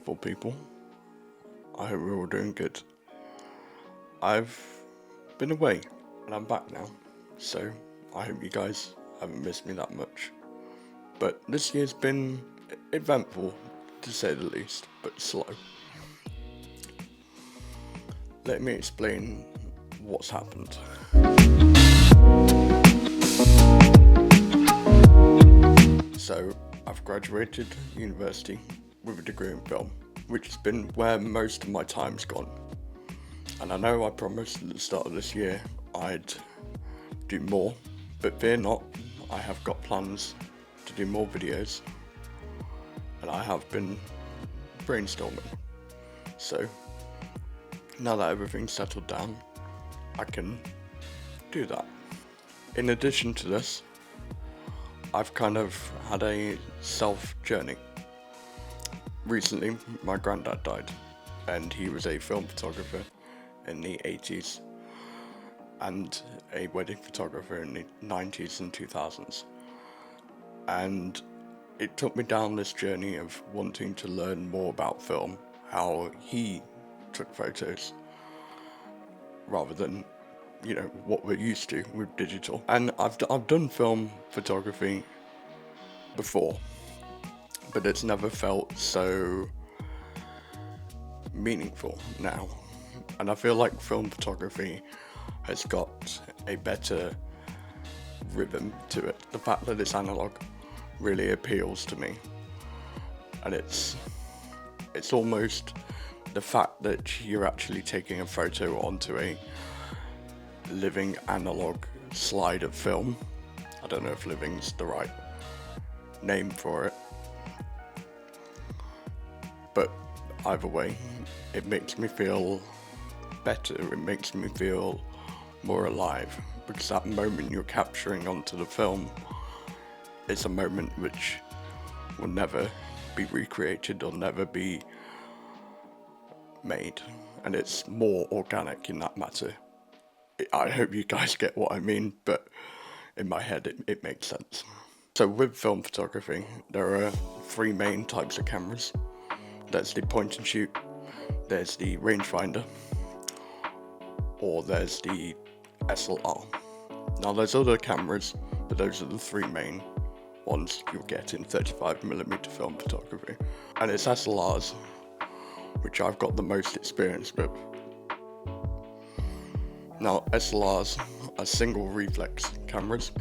wonderful people. I hope we're all doing good. I've been away and I'm back now, so I hope you guys haven't missed me that much. But this year's been eventful, to say the least, but slow. Let me explain what's happened. So, I've graduated university with a degree in film, which has been where most of my time's gone. And I know I promised at the start of this year I'd do more, but fear not, I have got plans to do more videos, and I have been brainstorming. So, now that everything's settled down, I can do that. In addition to this, I've kind of had a self-journey. Recently, my granddad died, and he was a film photographer in the 80s and a wedding photographer in the 90s and 2000s. And it took me down this journey of wanting to learn more about film, how he took photos, rather than what we're used to with digital. And I've done film photography before, but it's never felt so meaningful now. And I feel like film photography has got a better rhythm to it. The fact that it's analog really appeals to me, and it's almost the fact that you're actually taking a photo onto a living analog slide of film. I don't know if living's the right name for it, but either way, it makes me feel better. It makes me feel more alive, because that moment you're capturing onto the film is a moment which will never be recreated or never be made, and it's more organic in that matter. I hope you guys get what I mean, but in my head it makes sense. So with film photography, there are three main types of cameras. There's the point and shoot, there's the rangefinder, or there's the SLR. Now there's other cameras, but those are the three main ones you'll get in 35mm film photography. And it's SLRs which I've got the most experience with. Now, SLRs are single reflex cameras.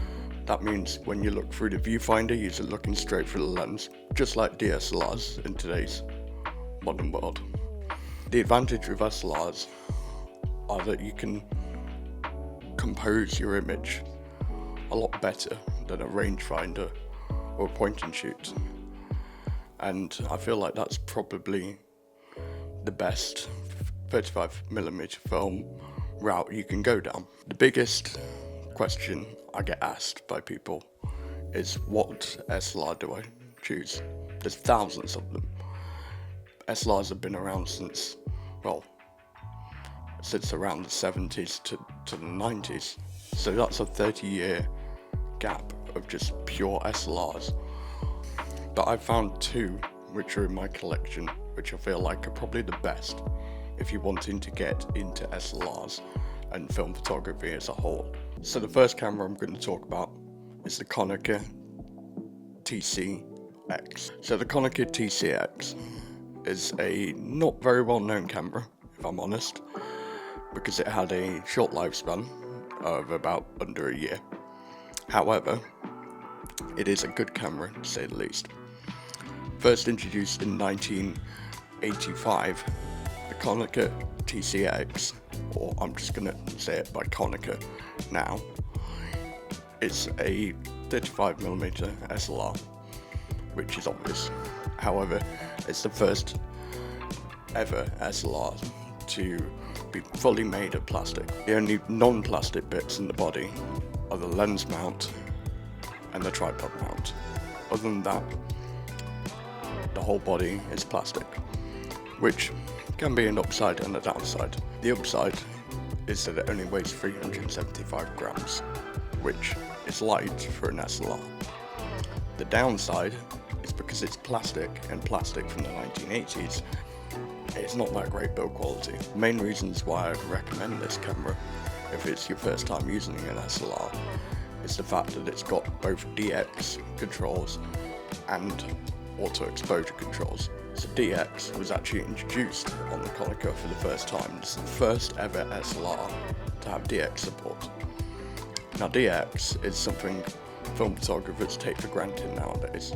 That means when you look through the viewfinder, you're looking straight through the lens, just like DSLRs in today's modern world. The advantage with SLRs are that you can compose your image a lot better than a rangefinder or a point and shoot. And I feel like that's probably the best 35mm film route you can go down. The biggest question I get asked by people is, what SLR do I choose? There's thousands of them. SLRs have been around since around the 70s to the 90s. So that's a 30-year gap of just pure SLRs. But I found two which are in my collection, which I feel like are probably the best if you're wanting to get into SLRs and film photography as a whole. So the first camera I'm going to talk about is the Kuka CX. So the Kuka CX is a not very well known camera, if I'm honest, because it had a short lifespan of about under a year. However, it is a good camera, to say the least. First introduced in 1985, the Kuka CX, or I'm just going to say it by Kuka now, it's a 35mm SLR, which is obvious. However, it's the first ever SLR to be fully made of plastic. The only non-plastic bits in the body are the lens mount and the tripod mount. Other than that, the whole body is plastic, which can be an upside and a downside. The upside is that it only weighs 375 grams, which is light for an SLR. The downside is because it's plastic, and plastic from the 1980s, it's not that great build quality. The main reasons why I'd recommend this camera, if it's your first time using an SLR, is the fact that it's got both DX controls and auto exposure controls. So DX was actually introduced on the Konica for the first time. It's the first ever SLR to have DX support. Now DX is something film photographers take for granted nowadays,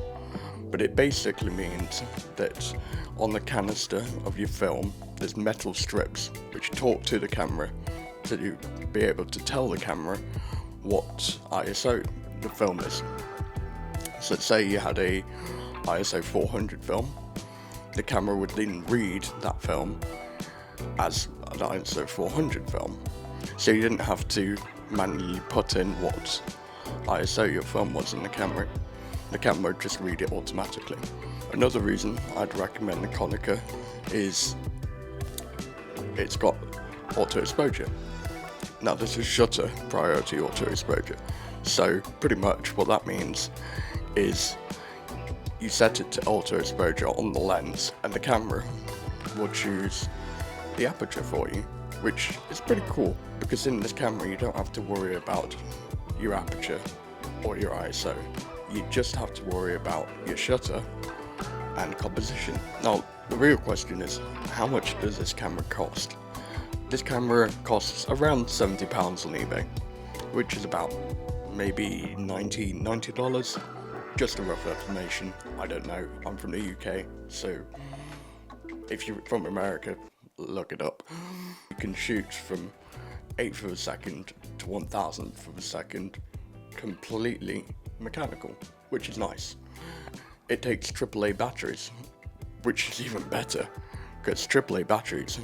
but it basically means that on the canister of your film there's metal strips which talk to the camera to be able to tell the camera what ISO the film is. So let's say you had a ISO 400 film, the camera would then read that film as an ISO 400 film, so you didn't have to manually put in what ISO your film was in the camera would just read it automatically. Another reason I'd recommend the Konica is it's got auto exposure. Now this is shutter priority auto exposure, so pretty much what that means is you set it to auto exposure on the lens and the camera will choose the aperture for you, which is pretty cool because in this camera you don't have to worry about your aperture or your ISO. You just have to worry about your shutter and composition. Now the real question is, how much does this camera cost? This camera costs around £70 on eBay, which is about maybe $90. Just a rough estimation, I don't know, I'm from the UK, so if you're from America, look it up. You can shoot from 1/8 of a second to 1,000th of a second completely mechanical, which is nice. It takes AAA batteries, which is even better, because AAA batteries,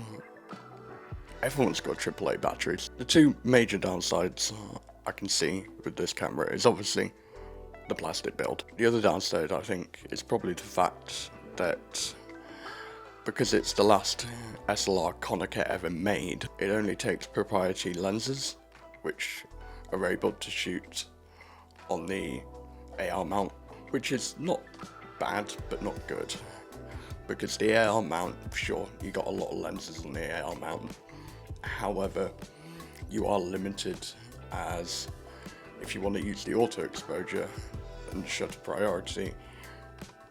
everyone's got AAA batteries. The two major downsides I can see with this camera is obviously the plastic build. The other downside I think is probably the fact that because it's the last SLR Konica ever made, it only takes proprietary lenses which are able to shoot on the AR mount, which is not bad but not good, because the AR mount, sure, you got a lot of lenses on the AR mount, however you are limited, as if you want to use the auto exposure and shutter priority,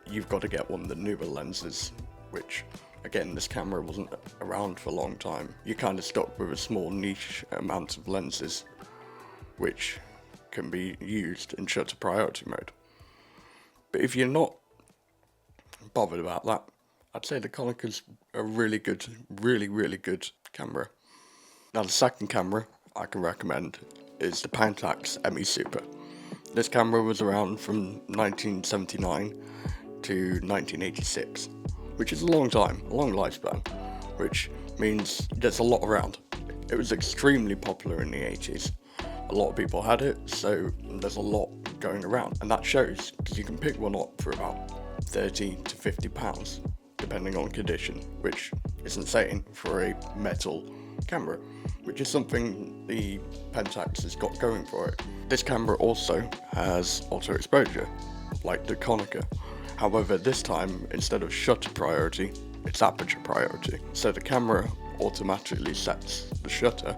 you've got to get one of the newer lenses, which again, this camera wasn't around for a long time. You're kind of stuck with a small niche amount of lenses which can be used in shutter priority mode. But if you're not bothered about that, I'd say the Konica's a really good camera. Now the second camera I can recommend is the Pentax ME Super. This camera was around from 1979 to 1986, which is a long time, a long lifespan, which means there's a lot around. It was extremely popular in the 80s. A lot of people had it, so there's a lot going around, and that shows because you can pick one up for about £30 to £50 depending on condition, which is insane for a metal camera, which is something the Pentax has got going for it. This camera also has auto exposure like the Konica, however this time instead of shutter priority it's aperture priority, so the camera automatically sets the shutter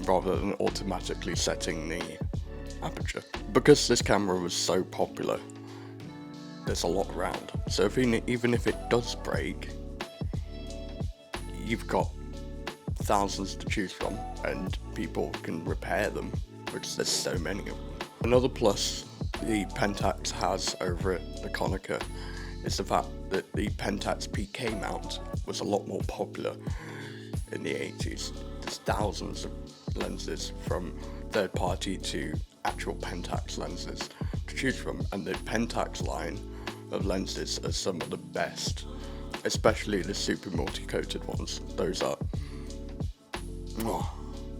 rather than automatically setting the aperture. Because this camera was so popular, there's a lot around, so if even if it does break, you've got thousands to choose from and people can repair them, which there's so many of them. Another plus the Pentax has over the Konica is the fact that the Pentax PK mount was a lot more popular in the 80s. There's thousands of lenses from third party to actual Pentax lenses to choose from, and the Pentax line of lenses are some of the best, especially the super multi-coated ones. Those are,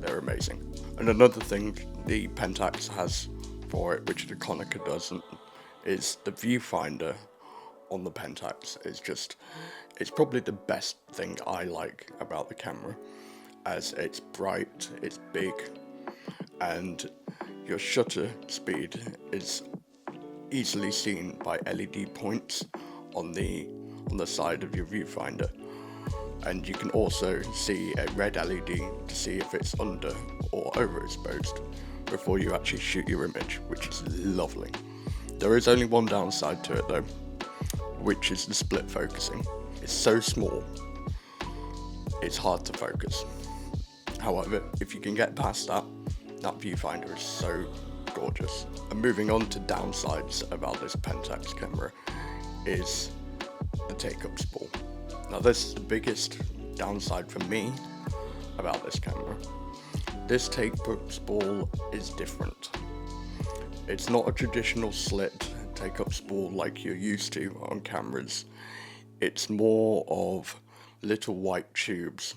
they're amazing. And another thing the Pentax has for it, which the Konica doesn't, is the viewfinder on the Pentax is just, it's probably the best thing I like about the camera, as it's bright, it's big, and your shutter speed is easily seen by LED points on the side of your viewfinder, and you can also see a red LED to see if it's under or overexposed before you actually shoot your image, which is lovely. There is only one downside to it though, which is the split focusing. It's so small, it's hard to focus. However, if you can get past that, that viewfinder is so gorgeous. And moving on to downsides about this Pentax camera is the take-up spool. Now this is the biggest downside for me about this camera. This take-up spool is different. It's not a traditional slit take-up spool like you're used to on cameras. It's more of little white tubes,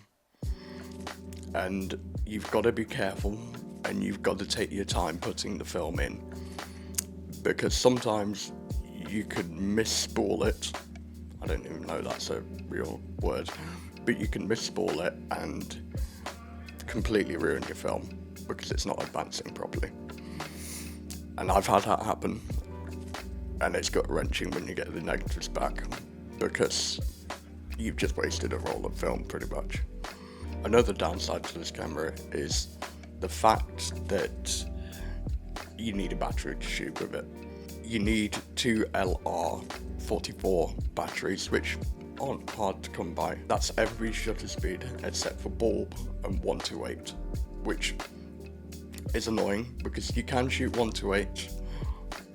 and you've got to be careful and you've got to take your time putting the film in, because sometimes you could mis-spool it. I don't even know that's a real word, but you can mis-spool it and completely ruin your film because it's not advancing properly. And I've had that happen, and it's gut-wrenching when you get the negatives back, because you've just wasted a roll of film pretty much. Another downside to this camera is the fact that you need a battery to shoot with it. You need two LR44 batteries, which aren't hard to come by. That's every shutter speed except for bulb and 128, which is annoying because you can shoot 128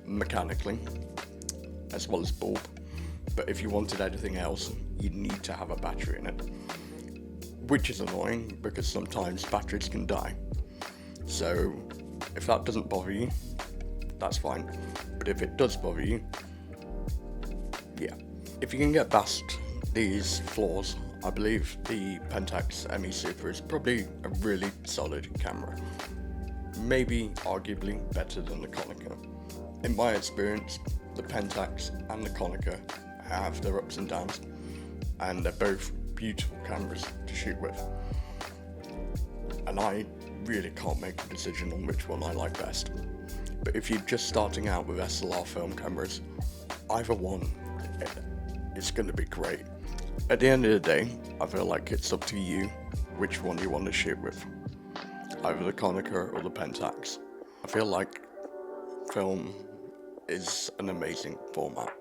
mechanically as well as bulb, but if you wanted anything else, you need to have a battery in it, which is annoying because sometimes batteries can die. So if that doesn't bother you, that's fine, but if it does bother you, yeah. If you can get past these flaws, I believe the Pentax ME Super is probably a really solid camera. Maybe arguably better than the Konica. In my experience, the Pentax and the Konica have their ups and downs, and they're both beautiful cameras to shoot with. And I really can't make a decision on which one I like best. But if you're just starting out with SLR film cameras, either one is going to be great. At the end of the day, I feel like it's up to you which one you want to shoot with, either the Konica or the Pentax. I feel like film is an amazing format.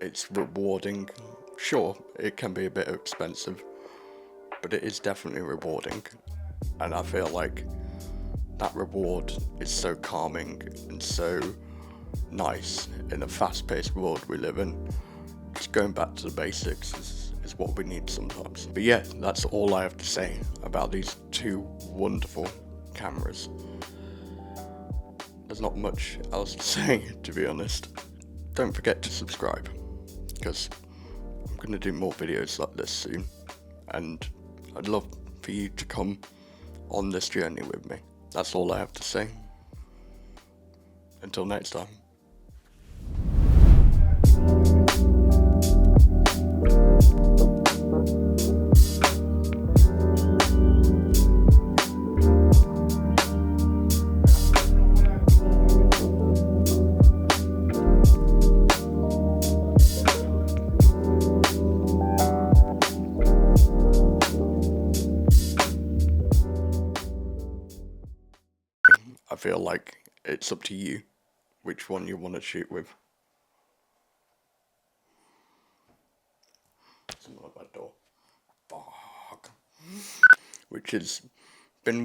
It's rewarding. Sure, it can be a bit expensive, but it is definitely rewarding. And I feel like that reward is so calming and so nice in the fast-paced world we live in. Just going back to the basics is what we need sometimes. But yeah, that's all I have to say about these two wonderful cameras. There's not much else to say, to be honest. Don't forget to subscribe, because I'm going to do more videos like this soon, and I'd love for you to come on this journey with me. That's all I have to say. Until next time. I feel like it's up to you which one you want to shoot with. Someone at my door. Fuck. Which has been